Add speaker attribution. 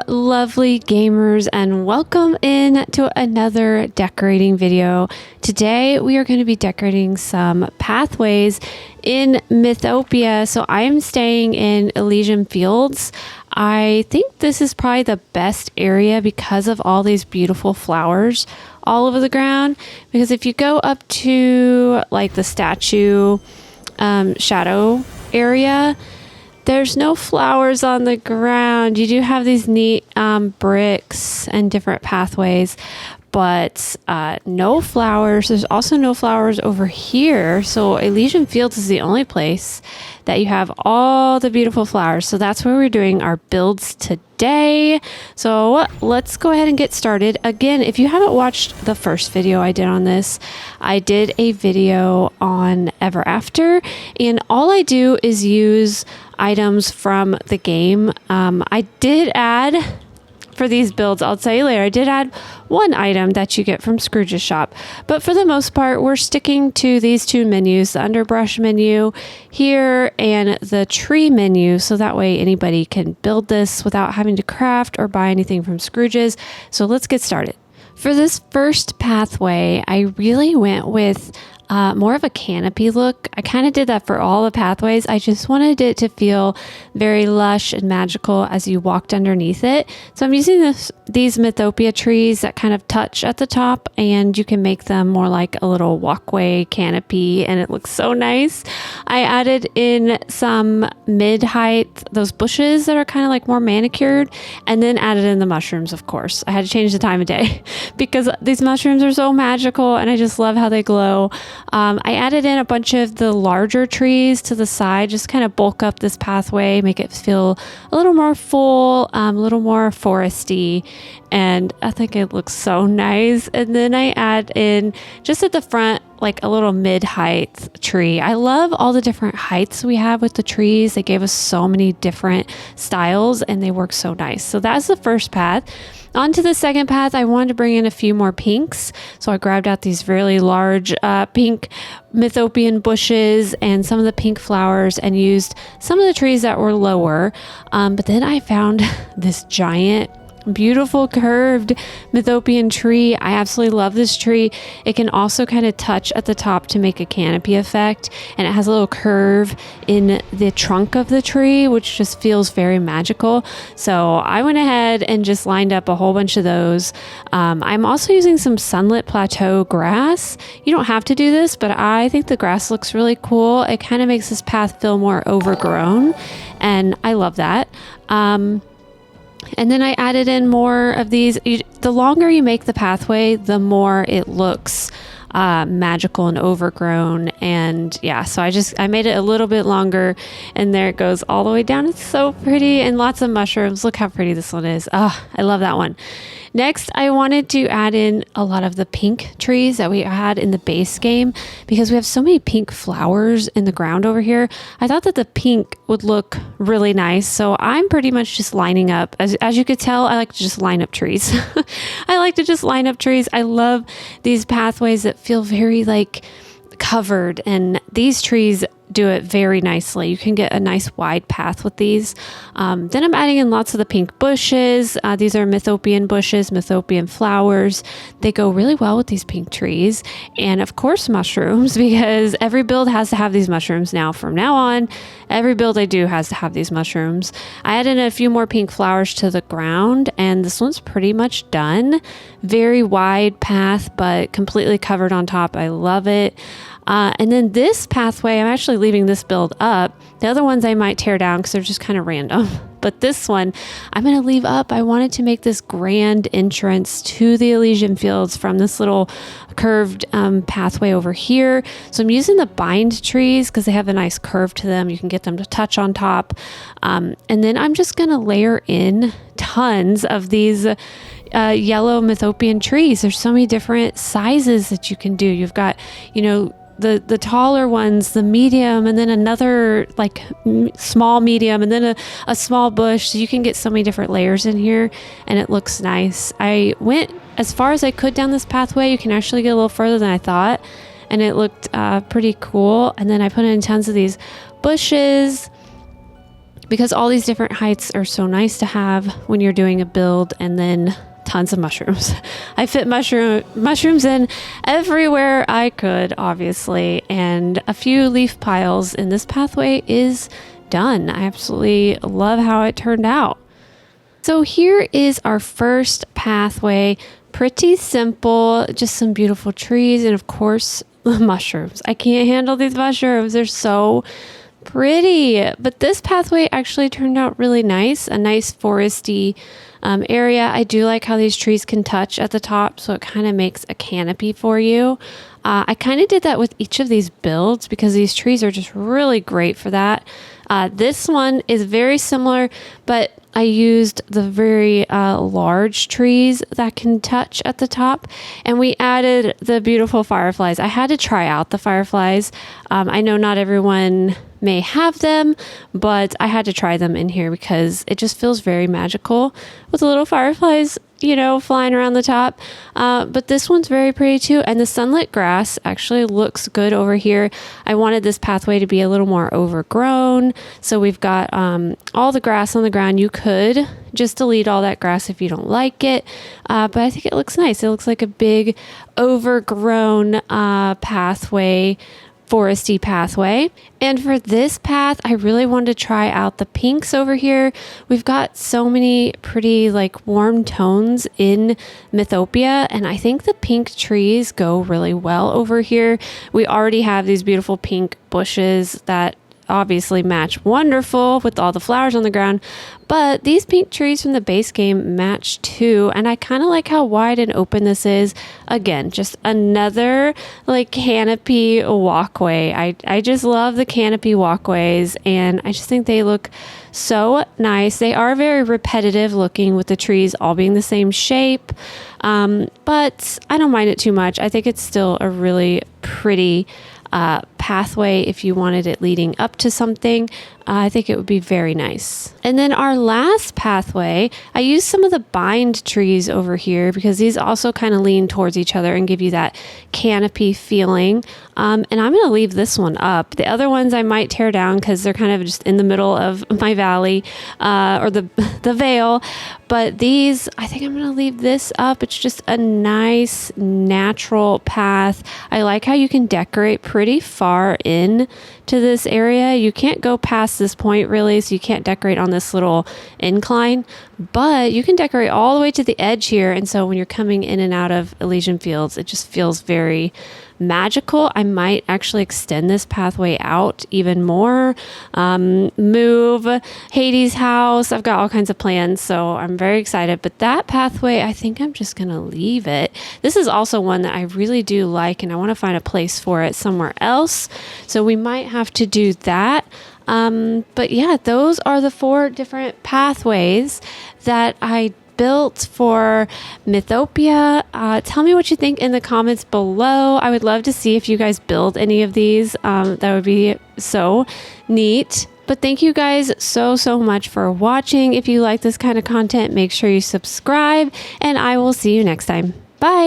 Speaker 1: lovely gamers, and welcome in to another decorating video. Today we are going to be decorating some pathways in Mythopia. So I'm staying in Elysian Fields. I think this is probably the best area because of all these beautiful flowers all over the ground. Because if you go up to like the statue shadow area, there's no flowers on the ground. You do have these neat bricks and different pathways, but no flowers. There's also no flowers over here. So Elysian Fields is the only place that you have all the beautiful flowers. So that's where we're doing our builds today. So let's go ahead and get started. Again, if you haven't watched the first video I did on this, I did a video on Ever After, and all I do is use items from the game. I did add, for these builds, I'll tell you later, I did add one item that you get from Scrooge's shop. But for the most part, we're sticking to these two menus, the underbrush menu here and the tree menu. So that way anybody can build this without having to craft or buy anything from Scrooge's. So let's get started. For this first pathway, I really went with more of a canopy look. I kind of did that for all the pathways. I just wanted it to feel very lush and magical as you walked underneath it. So I'm using these Mythopia trees that kind of touch at the top, and you can make them more like a little walkway canopy, and it looks so nice. I added in some mid-height, those bushes that are kind of like more manicured, and then added in the mushrooms, of course. I had to change the time of day because these mushrooms are so magical, and I just love how they glow. I added in a bunch of the larger trees to the side, just kind of bulk up this pathway, make it feel a little more full, a little more foresty, and I think it looks so nice. And then I add in, just at the front, like a little mid-height tree. I love all the different heights we have with the trees. They gave us so many different styles and they work so nice. So that's the first path. On to the second path, I wanted to bring in a few more pinks. So I grabbed out these really large pink Mythopian bushes and some of the pink flowers and used some of the trees that were lower. But then I found this giant, beautiful curved Mythopian tree. I absolutely love this tree. It can also kind of touch at the top to make a canopy effect, and it has a little curve in the trunk of the tree, which just feels very magical. So I went ahead and just lined up a whole bunch of those. I'm also using some sunlit plateau grass. You don't have to do this, but I think the grass looks really cool. It kind of makes this path feel more overgrown, and I love that. And then I added in more of these. The longer you make the pathway, the more it looks magical and overgrown. And yeah, so I made it a little bit longer, and there it goes all the way down. It's so pretty, and lots of mushrooms. Look how pretty this one is. Oh, I love that one. Next, I wanted to add in a lot of the pink trees that we had in the base game because we have so many pink flowers in the ground over here. I thought that the pink would look really nice. So I'm pretty much just lining up. As you could tell, I like to just line up trees. I like to just line up trees. I love these pathways that feel very like covered, and these trees do it very nicely. You can get a nice wide path with these. Then I'm adding in lots of the pink bushes. These are Mythopian bushes, Mythopian flowers. They go really well with these pink trees. And of course, mushrooms, because every build has to have these mushrooms now. From now on, every build I do has to have these mushrooms. I added in a few more pink flowers to the ground, and this one's pretty much done. Very wide path, but completely covered on top. I love it. And then this pathway, I'm actually leaving this build up. The other ones I might tear down because they're just kind of random. But this one, I'm going to leave up. I wanted to make this grand entrance to the Elysian Fields from this little curved pathway over here. So I'm using the bind trees because they have a nice curve to them. You can get them to touch on top. And then I'm just going to layer in tons of these yellow Mythopian trees. There's so many different sizes that you can do. You've got, the taller ones, the medium, and then another like small medium, and then a small bush. So you can get so many different layers in here, and it looks nice. I went as far as I could down this pathway. You can actually get a little further than I thought, and it looked pretty cool. And then I put in tons of these bushes. because all these different heights are so nice to have when you're doing a build. And then tons of mushrooms. I fit mushrooms in everywhere I could, obviously, and a few leaf piles, and this pathway is done. I absolutely love how it turned out. So here is our first pathway. Pretty simple, just some beautiful trees, and of course the mushrooms. I can't handle these mushrooms. They're so pretty. But this pathway actually turned out really nice, a nice foresty area. I do like how these trees can touch at the top, so it kind of makes a canopy for you. I kind of did that with each of these builds because these trees are just really great for that. This one is very similar, but I used the very large trees that can touch at the top, and we added the beautiful fireflies. I had to try out the fireflies. I know not everyone may have them, but I had to try them in here because it just feels very magical with the little fireflies, you know, flying around the top. But this one's very pretty too. And the sunlit grass actually looks good over here. I wanted this pathway to be a little more overgrown. So we've got all the grass on the ground. You could just delete all that grass if you don't like it. But I think it looks nice. It looks like a big overgrown pathway, foresty pathway. And for this path, I really wanted to try out the pinks over here. We've got so many pretty like warm tones in Mythopia, and I think the pink trees go really well over here. We already have these beautiful pink bushes that obviously match wonderful with all the flowers on the ground, but these pink trees from the base game match too, and I kind of like how wide and open this is. Again, just another like canopy walkway. I just love the canopy walkways, and I just think they look so nice. They are very repetitive looking with the trees all being the same shape, but I don't mind it too much. I think it's still a really pretty pathway if you wanted it leading up to something. I think it would be very nice. And then our last pathway, I used some of the bind trees over here because these also kind of lean towards each other and give you that canopy feeling. And I'm going to leave this one up. The other ones I might tear down because they're kind of just in the middle of my valley or the vale. But these, I think I'm going to leave this up. It's just a nice natural path. I like how you can decorate pretty far in to this area. You can't go past this point really, so you can't decorate on this little incline, but you can decorate all the way to the edge here. And so when you're coming in and out of Elysian Fields, it just feels very magical. I might actually extend this pathway out even more, move Hades' house. I've got all kinds of plans, so I'm very excited. But that pathway, I think I'm just going to leave it. This is also one that I really do like, and I want to find a place for it somewhere else. So we might have to do that. But yeah, those are the 4 different pathways that I built for Mythopia. Tell me what you think in the comments below. I would love to see if you guys build any of these. That would be so neat. But thank you guys so much for watching. If you like this kind of content, make sure you subscribe, and I will see you next time. Bye.